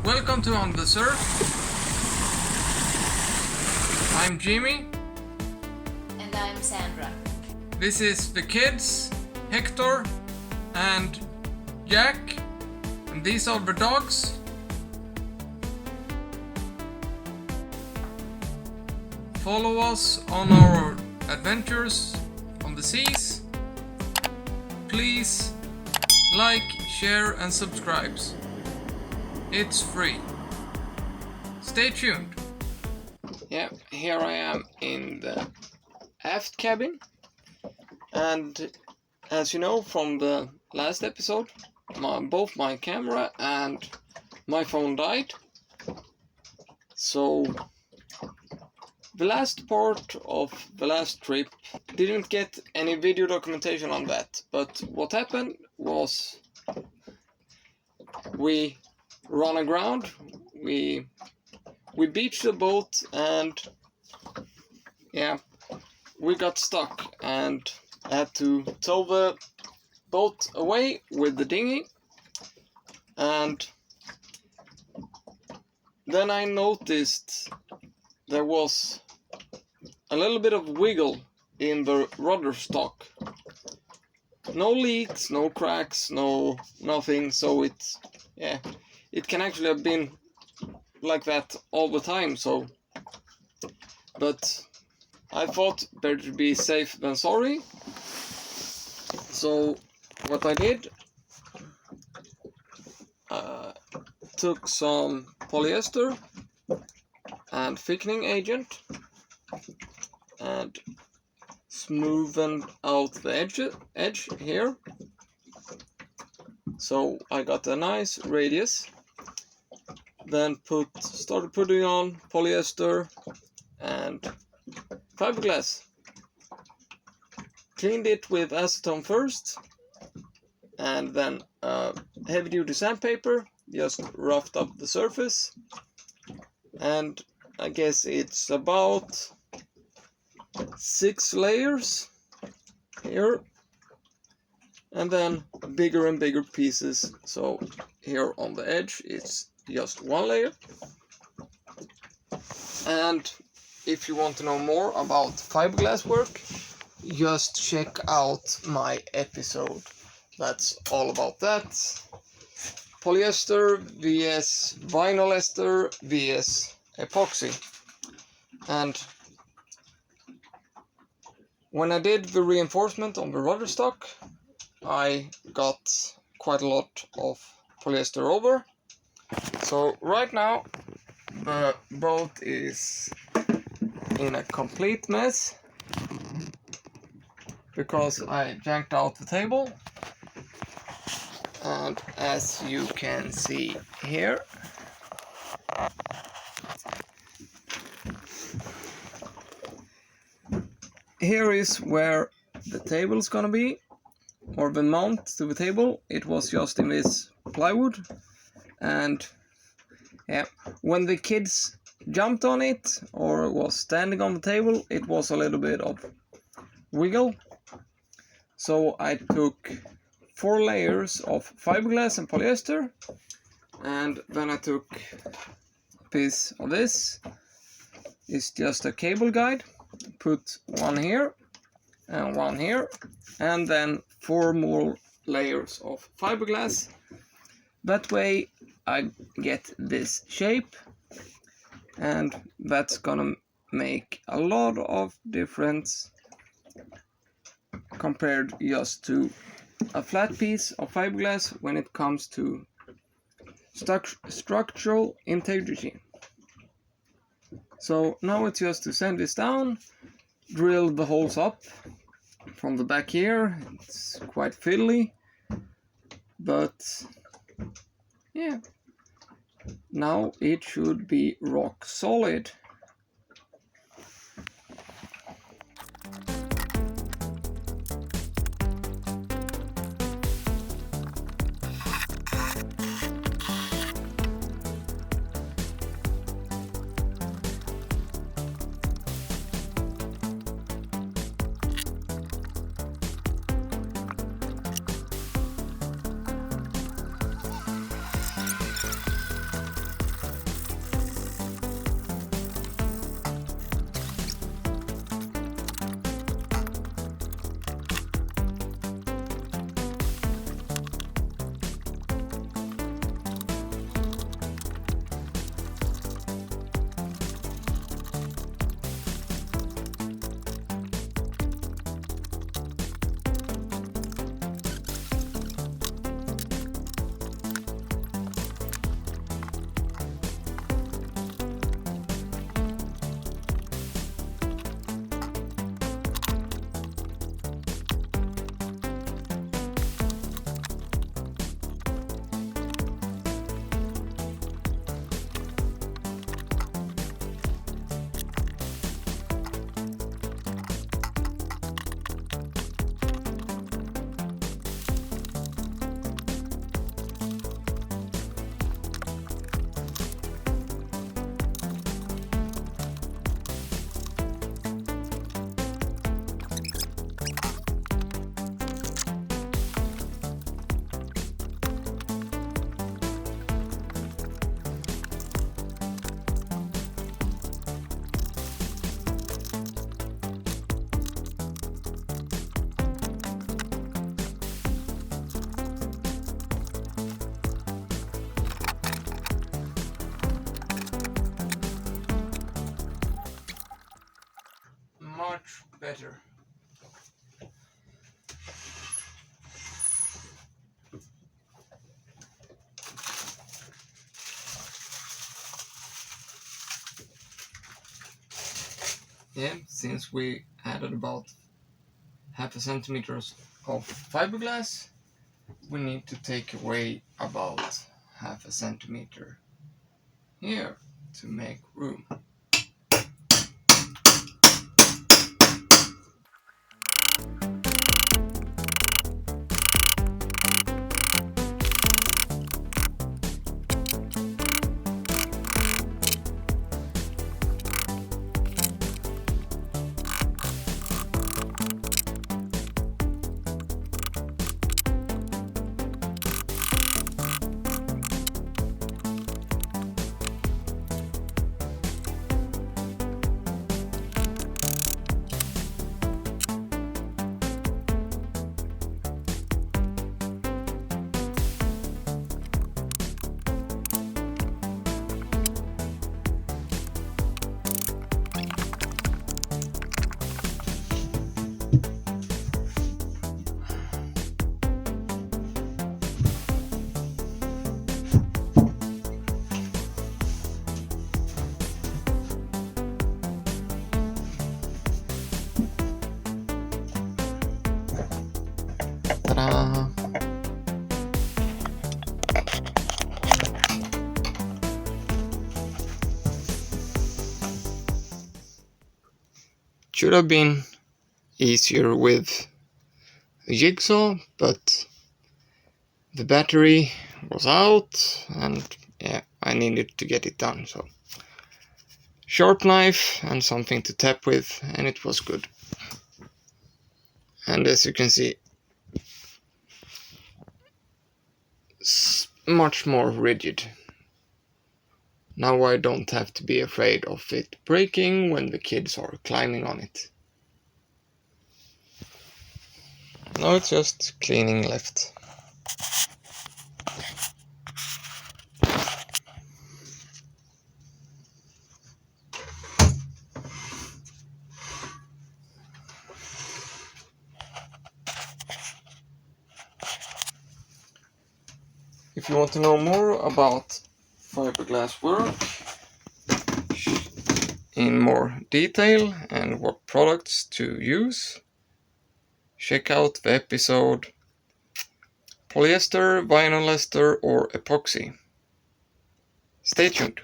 Welcome to On the Surf. I'm Jimmy. And I'm Sandra. This is the kids, Hector and Jack. And these are the dogs. Follow us on our adventures on the seas. Please like, share and subscribe. It's free. Stay tuned. Yeah, here I am in the aft cabin. And as you know from the last episode, both my camera and my phone died. So the last part of the last trip didn't get any video documentation on that. But what happened was we ran aground, we beached the boat, and yeah, we got stuck and had to tow the boat away with the dinghy. And then I noticed there was a little bit of wiggle in the rudder stock. No leaks, no cracks, no nothing, so it can actually have been like that all the time, so but I thought better to be safe than sorry. So what I did, took some polyester and thickening agent and smoothened out the edge here. So I got a nice radius. Then started putting on polyester and fiberglass. Cleaned it with acetone first, and then heavy duty sandpaper, just roughed up the surface. And I guess it's about 6 layers here, and then bigger and bigger pieces. So here on the edge it's just 1 layer. And if you want to know more about fiberglass work, just check out my episode. That's all about that. Polyester vs vinyl ester vs epoxy. And when I did the reinforcement on the rudder stock, I got quite a lot of polyester over. So right now the boat is in a complete mess because I janked out the table. And as you can see here, here is where the table is gonna be, or the mount to the table. It was just in this plywood, and yeah, when the kids jumped on it or was standing on the table, it was a little bit of wiggle. So I took 4 layers of fiberglass and polyester, and then I took a piece of this. It's just a cable guide. Put 1 here and 1 here, and then 4 more layers of fiberglass. That way I get this shape, and that's gonna make a lot of difference compared just to a flat piece of fiberglass when it comes to structural integrity. So now it's just to sand this down, drill the holes up from the back here. It's quite fiddly, but yeah, now it should be rock solid. better. Yeah, since we added about 0.5 centimeters of fiberglass, we need to take away about 0.5 centimeter here to make room. Ta-da! Should have been easier with a jigsaw, but the battery was out and yeah, I needed to get it done, so sharp knife and something to tap with, and it was good. And as you can see, it's much more rigid. Now I don't have to be afraid of it breaking when the kids are climbing on it. Now it's just cleaning left. If you want to know more about fiberglass work in more detail and what products to use, check out the episode Polyester, Vinyl Ester or Epoxy. Stay tuned.